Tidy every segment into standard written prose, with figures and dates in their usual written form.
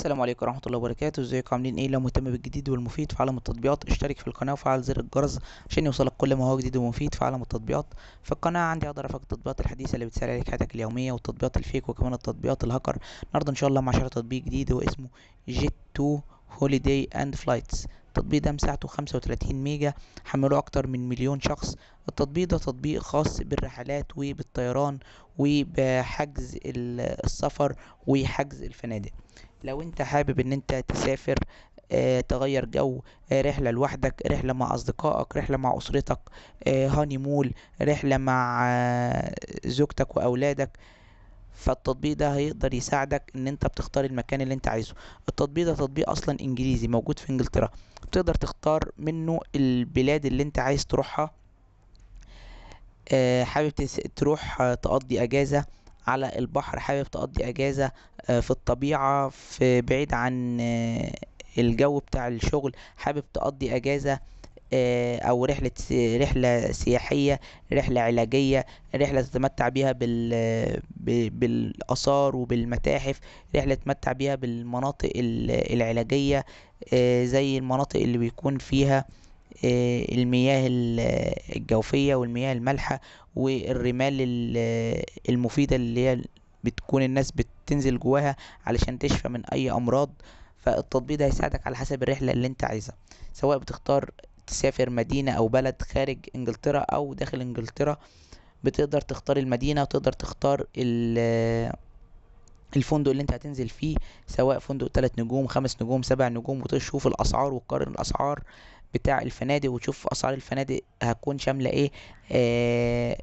السلام عليكم ورحمة الله وبركاته. ازيكم عاملين ايه؟ لو مهتم بالجديد والمفيد في عالم التطبيقات اشترك في القناة وفعل زر الجرس عشان يوصلك كل ما هو جديد ومفيد في عالم التطبيقات. في القناة عندي اقدر افك التطبيقات الحديثة اللي بتسهل عليك حياتك اليومية والتطبيقات الفيك وكمان التطبيقات الهاكر. النهارده ان شاء الله مع شرح تطبيق جديد واسمه جيت تو هوليداي اند فلايتس. التطبيق ده مساحته 35 ميجا، حمله اكتر من مليون شخص. التطبيق ده تطبيق خاص بالرحلات وبالطيران وبحجز السفر وحجز الفنادق. لو انت حابب ان انت تسافر، تغير جو، رحلة لوحدك، رحلة مع اصدقائك، رحلة مع اسرتك، هاني مول، رحلة مع زوجتك واولادك، فالتطبيق ده هيقدر يساعدك ان انت بتختار المكان اللي انت عايزه. التطبيق ده تطبيق اصلا انجليزي موجود في انجلترا، تقدر تختار منه البلاد اللي انت عايز تروحها. حابب تروح تقضي اجازة على البحر، حابب تقضي اجازة في الطبيعة، في بعيد عن الجو بتاع الشغل، حابب تقضي اجازة او رحلة سياحية، رحلة علاجية، رحلة تتمتع بيها بالاثار وبالمتاحف، رحلة تتمتع بيها بالمناطق العلاجية، زي المناطق اللي بيكون فيها المياه الجوفية والمياه المالحة والرمال المفيدة اللي هي بتكون الناس بتنزل جواها علشان تشفى من أي أمراض. فالتطبيق ده هيساعدك على حسب الرحلة اللي انت عايزها، سواء بتختار تسافر مدينة أو بلد خارج إنجلترا أو داخل إنجلترا. بتقدر تختار المدينة وتقدر تختار الفندق اللي انت هتنزل فيه، سواء فندق 3 نجوم 5 نجوم 7 نجوم، وتشوف الاسعار وتقارن الاسعار بتاع الفنادق وتشوف اسعار الفنادق هتكون شامله ايه.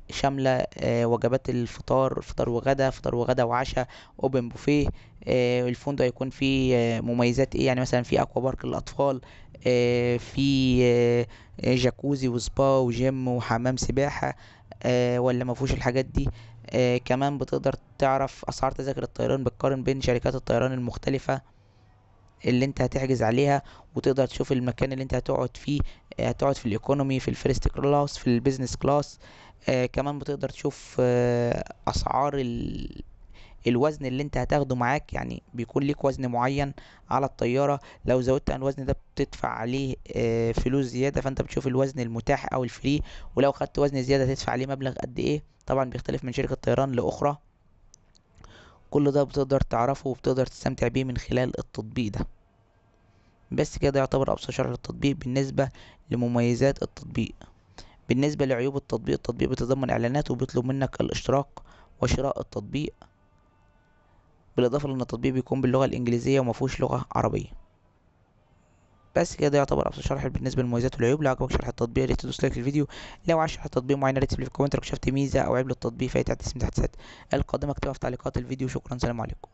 شامله وجبات الفطار، فطار وغدا، فطار وغدا وعشاء، اوبن بوفيه. الفندق هيكون فيه مميزات ايه، يعني مثلا في اكوا بارك للاطفال، في جاكوزي وسبا وجيم وحمام سباحه، ولا ما فيهوش الحاجات دي. كمان بتقدر تعرف اسعار تذاكر الطيران، بتقارن بين شركات الطيران المختلفة اللي انت هتحجز عليها، وتقدر تشوف المكان اللي انت هتقعد فيه. هتقعد في الايكونومي، في الفيرست كلاس، في البيزنس كلاس. كمان بتقدر تشوف اسعار الوزن اللي انت هتاخده معاك، يعني بيكون ليك وزن معين على الطيارة. لو زودت عن الوزن ده بتدفع عليه فلوس زيادة، فانت بتشوف الوزن المتاح او الفري، ولو خدت وزن زيادة هتدفع عليه مبلغ قد ايه. طبعا بيختلف من شركة طيران لاخرى. كل ده بتقدر تعرفه وبتقدر تستمتع بيه من خلال التطبيق ده. بس كده يعتبر ابسط شرح للتطبيق بالنسبة لمميزات التطبيق. بالنسبة لعيوب التطبيق، التطبيق بيتضمن اعلانات وبيطلب منك الاشتراك وشراء التطبيق، بالاضافة لان التطبيق بيكون باللغة الانجليزية ومفهوش لغة عربية. بس كده يعتبر ابسط شرح بالنسبه للمميزات والعيوب. لو عجبك شرح التطبيق يا ريت تدوس لايك للفيديو. لو عايز شرح تطبيق معين يا ريت تكتب لي في الكومنت لو شفت ميزه او عيب للتطبيق، فاي تحت اسم تحت القادمه اكتبها في تعليقات الفيديو. شكرا، سلام عليكم.